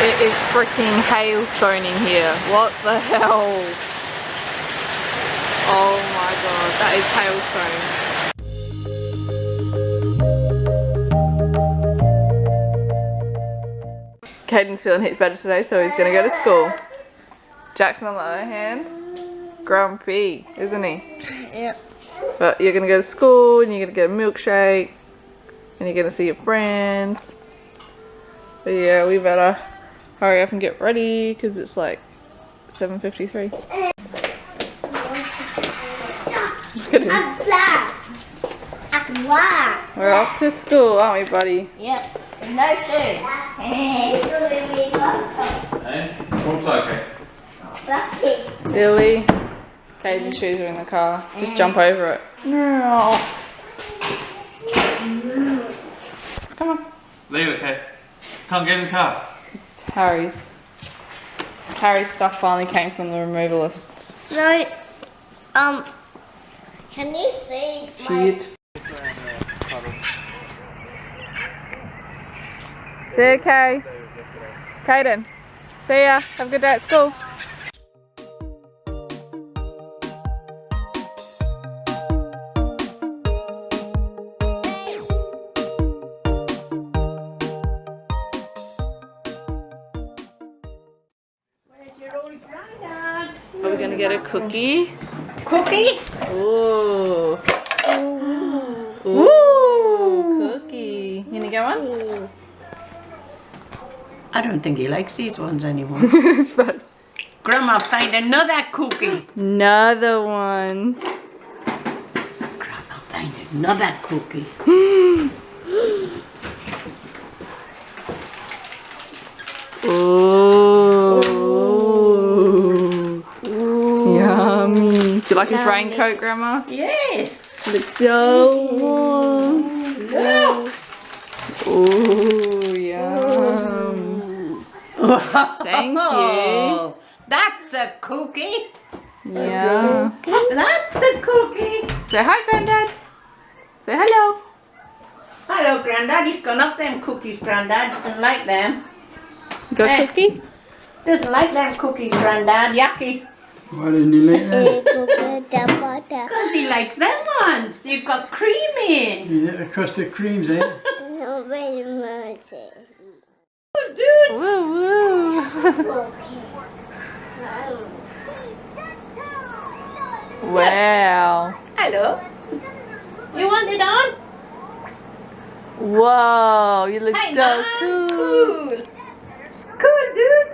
It is freaking hailstoning here. What the hell? Oh my god, that is hailstone. Kayden's feeling heaps better today, so he's gonna go to school. Jaxon, on the other hand, grumpy, isn't he? Yep. But you're gonna go to school and you're gonna get a milkshake and you're gonna see your friends. But yeah, we better hurry up and get ready because it's like 7:53. We're off to school, aren't we, buddy? Yep. No shoes. Silly. Kayden's shoes are in the car. Just jump over it. No. Come on. Leave it, Kay. Can't get in the car. It's Harry's. Harry's stuff finally came from the removalists. No. Can you see my... Shit. See ya, Kay. Kayden. See ya. Have a good day at school. Are we gonna get a cookie? Cookie? Ooh. Ooh. Cookie. You gonna get one? I don't think he likes these ones anymore. It's fun. Grandma, find another cookie. Another one. Grandma, find another cookie. Ooh. Yummy. Do you like his raincoat, Grandma? Yes. Looks so warm. Ooh, yum. Thank you. That's a cookie. Yeah. That's a cookie. Say hi, Granddad. Say hello. Hello, Grandad. He's gone up them cookies, Grandad. Doesn't like them. Got a cookie? Doesn't like them cookies, Grandad. Yucky. Why didn't you like that? Because he likes them ones. You've got cream in. Yeah, custard creams, eh? Oh, dude. Woo woo. Wow. Hello. You want it on? Whoa, you look Hey, so man. cool. Cool, dude.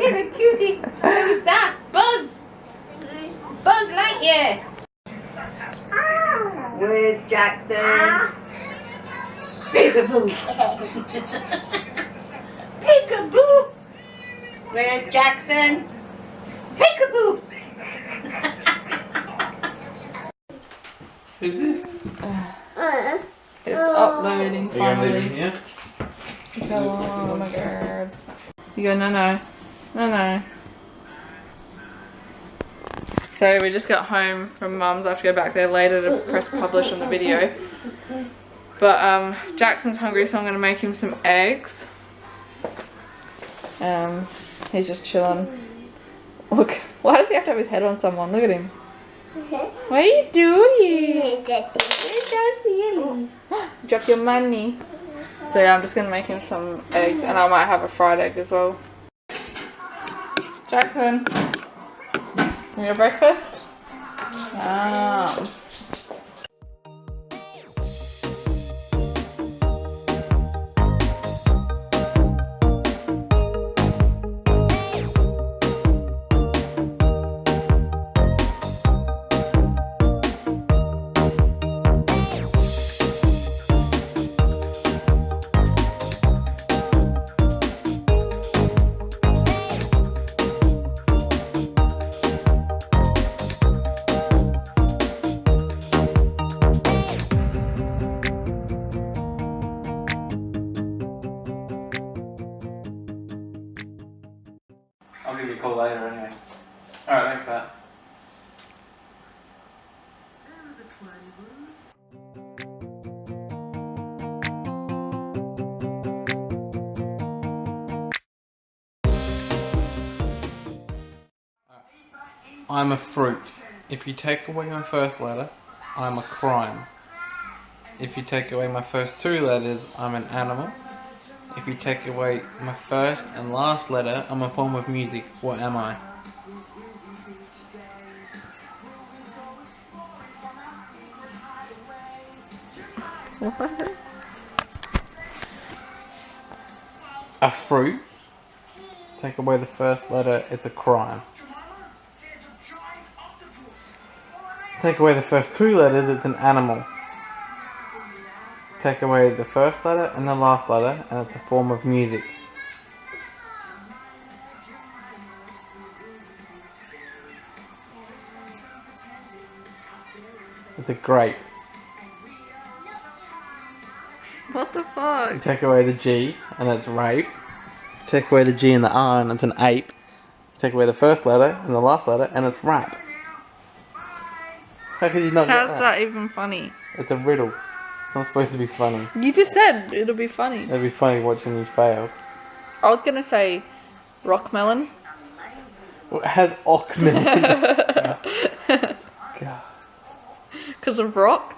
You're a cutie. Who's that? Buzz. Buzz Lightyear. Where's Jaxon? Peekaboo. Peekaboo. Where's Jaxon? Peekaboo. Who's this? It's uploading Are you gonna leave him finally. here? Go on, oh my god. You go, no, no. No, no. So we just got home from Mum's. I have to go back there later to press publish on the video. But Jaxon's hungry, so I'm going to make him some eggs. He's just chilling. Look, why does he have to have his head on someone? Look at him. What are you doing? You're so silly. Drop your money. So yeah, I'm just going to make him some eggs, and I might have a fried egg as well. Jaxon, want your breakfast? Yum. I'll give you a call later anyway. Alright, thanks for that. I'm a fruit. If you take away my first letter, I'm a crime. If you take away my first two letters, I'm an animal. If you take away my first and last letter, I'm a form of music. What am I? What? A fruit. Take away the first letter, it's a crime. Take away the first two letters, it's an animal. Take away the first letter and the last letter, and it's a form of music. It's a grape. What the fuck? You take away the G, and it's rape. Take away the G and the R, and it's an ape. Take away the first letter and the last letter, and it's rap. How could you not get How's that even funny? It's a riddle. It's not supposed to be funny. You just said it'll be funny. It'd be funny watching you fail. I was gonna say rock melon. Well, it has ock melon. God. Because of rock.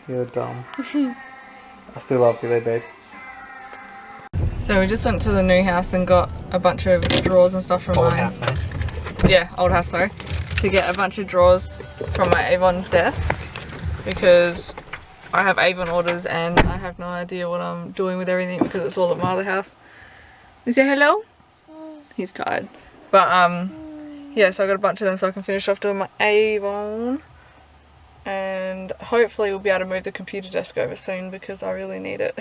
You're dumb. I still love you though, babe. So we just went to the new house and got a bunch of drawers and stuff from Old mine. house, mate. Yeah, old house, sorry. To get a bunch of drawers from my Avon desk because I have Avon orders and I have no idea what I'm doing with everything because it's all at my other house. You say hello? He's tired. But yeah, so I got a bunch of them so I can finish off doing my Avon. And hopefully we'll be able to move the computer desk over soon because I really need it.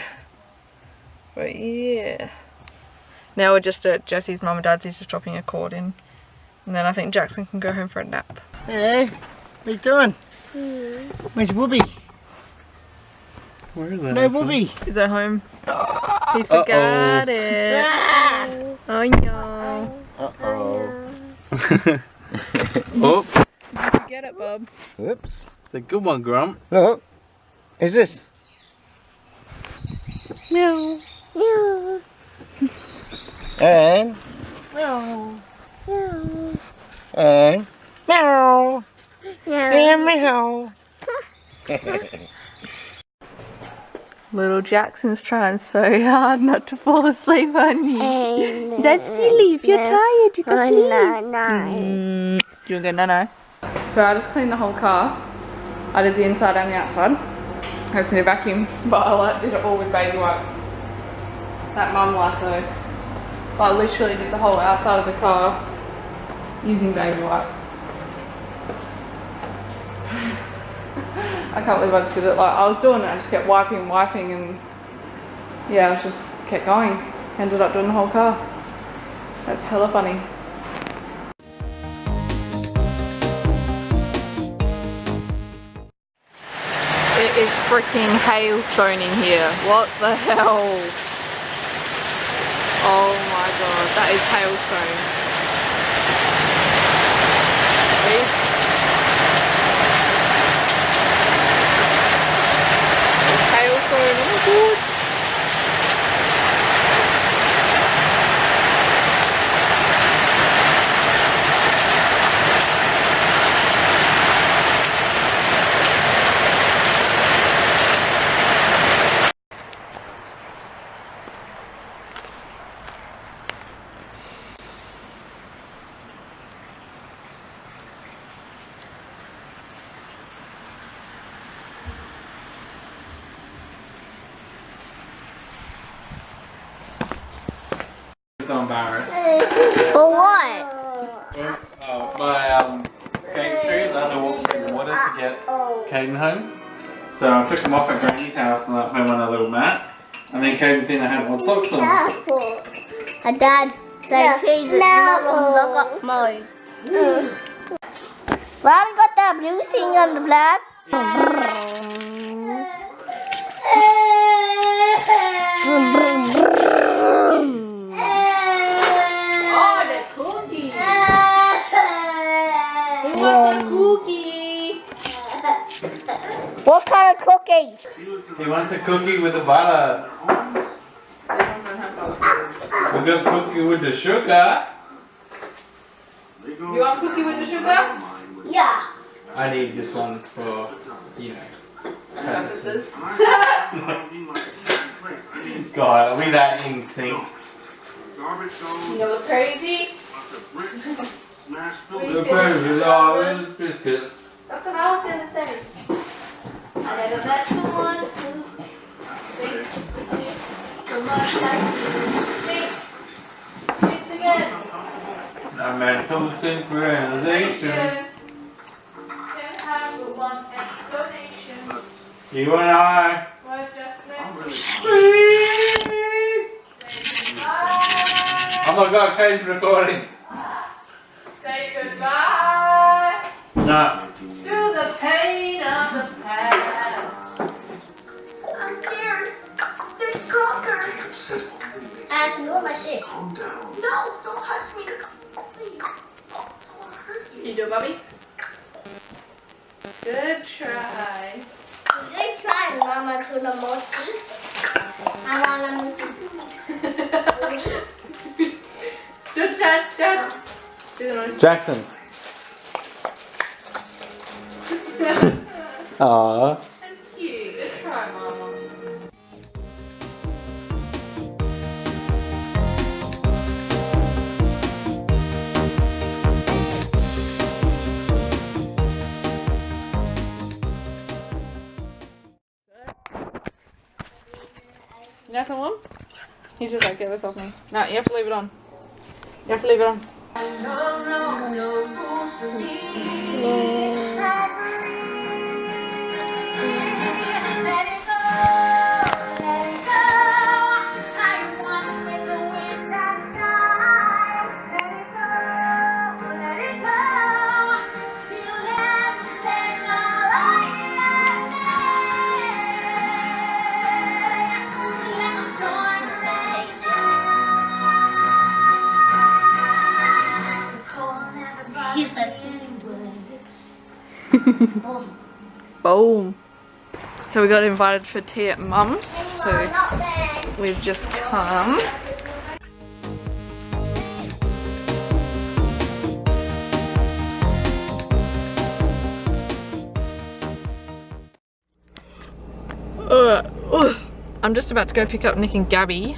But yeah. Now we're just at Jesse's mum and dad's. He's just dropping a cord in. And then I think Jaxon can go home for a nap. Hey, what you doing? Where's Whoopi? Where is that? No Whoopi. Is at home? He forgot it. Oh no. Uh-oh. Oh, Get it, bub. Whoops. it's a good one, Grump. Look. Is this? Meow. Meow. And? Meow. Meow. And? Meow. And meow. Little Jackson's trying so hard not to fall asleep on you. That's silly. If you're tired, you can sleep. You want to go no. So I just cleaned the whole car. I did the inside and the outside. I just need a vacuum, but I did it all with baby wipes. That mum life though. I literally did the whole outside of the car using baby wipes. I can't believe I just did it. Like I was doing it, I just kept wiping, and yeah, I just kept going. Ended up doing the whole car. That's hella funny. It is freaking hailstoning here. What the hell? Oh my god, that is hailstone. See? Hailstone, oh my god. So embarrassed. For what? My skate shoes, I had to walk through the water to get Kayden home. So I took them off at Granny's house and I put them on a little mat. And then Kayden seen I had one socks on. Dad, say cheese is not look up mine. Ron got that blue thing on the black. Oh, the cookie! Who wants a cookie? What kind of cookies? He wants a cookie with a butter. This one's a don't have that. We got cookie with the sugar. You want cookie with the sugar? Yeah. I need this one for, you know, Purposes. God, are we that in sync? You know what's crazy? The baby always biscuits. That's what I was gonna say. I never met someone who thinks so much like me. Think again. I mental synchronization. Can't have but one explanation. You and I. We're just meant to Oh my God, Kayden's recording. say goodbye Nah. to the pain of the past. I'm scared. They're stronger. I can go like this. No, don't touch me. Please. I want to hurt you. You do it, Bobby? Good try. Good try, Mama, to the mochi. I want a mochi. Jaxon. Aww. That's cute. Let's try, Mama. You have someone? He's just like, get this off me. No, you have to leave it on. You have to leave it on. Boom. So we got invited for tea at Mum's, so we've just come. I'm just about to go pick up Nick and Gabbi,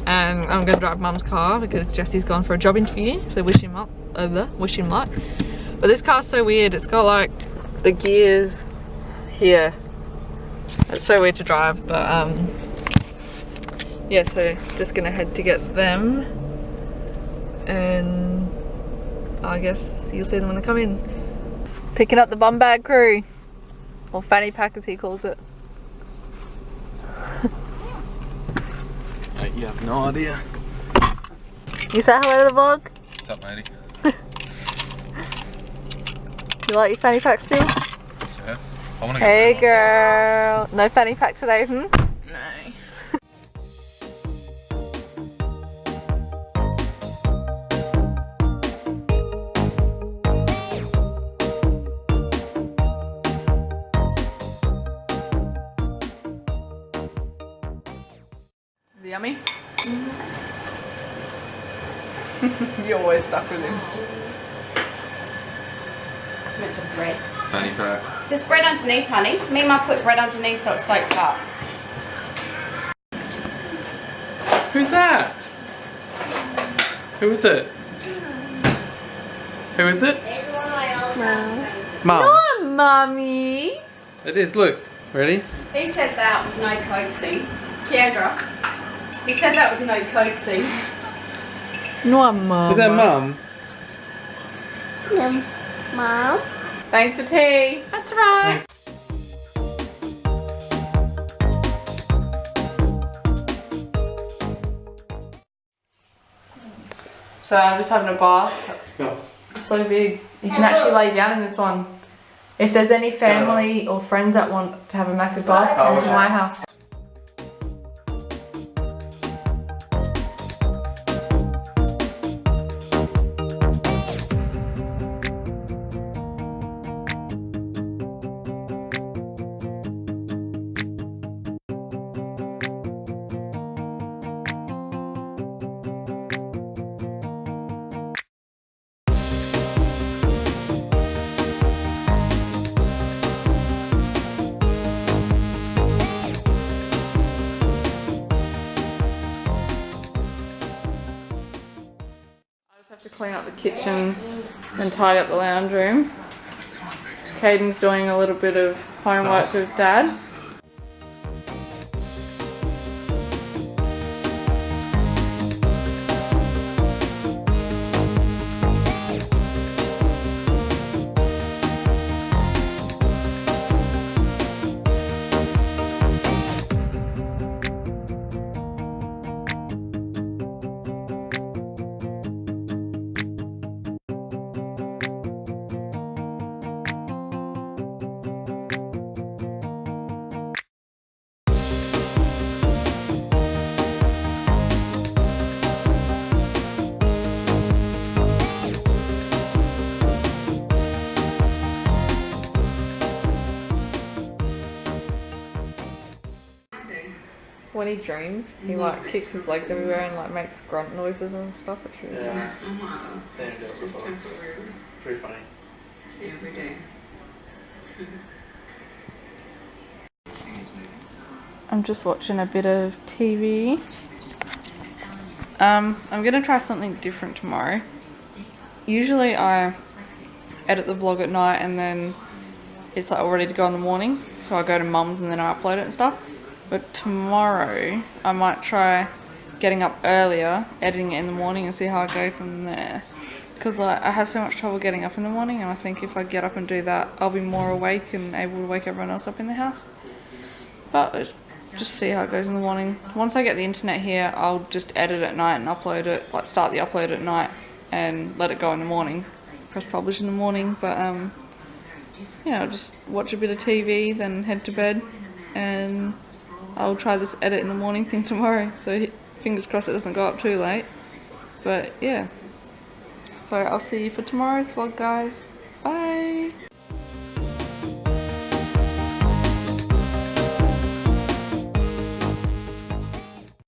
and I'm going to drive Mum's car because Jesse's gone for a job interview, so wish him luck. But this car's so weird, it's got like the gears here. It's so weird to drive, but yeah, so just gonna head to get them, and I guess you'll see them when they come in. Picking up the bum bag crew, or fanny pack as he calls it. You have no idea. You say hello to the vlog? What's up, matey? You like your fanny pack still? Sure. I wanna Hey girl, no fanny pack today, hmm? No. Is it yummy? You're always stuck with him. With some bread. Fanny pack. There's bread underneath, honey. Meema put bread underneath so it soaks up. Who's that? Who is it? Who is it? Mum. Not Mummy. It is, look. Ready? He said that with no coaxing. Keandra. He said that with no coaxing. Not Mum. Is that Mum? Mom? Thanks for tea. That's right. So I'm just having a bath. Go. It's so big. You can actually lay down in this one. If there's any family or friends that want to have a massive bath, come to my house. clean up the kitchen and tidy up the lounge room. Kayden's doing a little bit of homework with Dad. When he dreams, he like kicks his legs everywhere and like makes grunt noises and stuff. It's really funny. That's no matter. It's just temporary. Pretty funny. Every day. I'm just watching a bit of TV. I'm gonna try something different tomorrow. Usually I edit the vlog at night and then it's like all ready to go in the morning. So I go to Mum's and then I upload it and stuff. But tomorrow I might try getting up earlier, editing it in the morning and see how I go from there. Because I have so much trouble getting up in the morning, and I think if I get up and do that, I'll be more awake and able to wake everyone else up in the house. But just see how it goes in the morning. Once I get the internet here, I'll just edit at night and upload it, like start the upload at night and let it go in the morning. Press publish in the morning, but yeah, I'll just watch a bit of TV, then head to bed, and I'll try this edit in the morning thing tomorrow. So fingers crossed it doesn't go up too late. But yeah. So I'll see you for tomorrow's vlog, guys. Bye!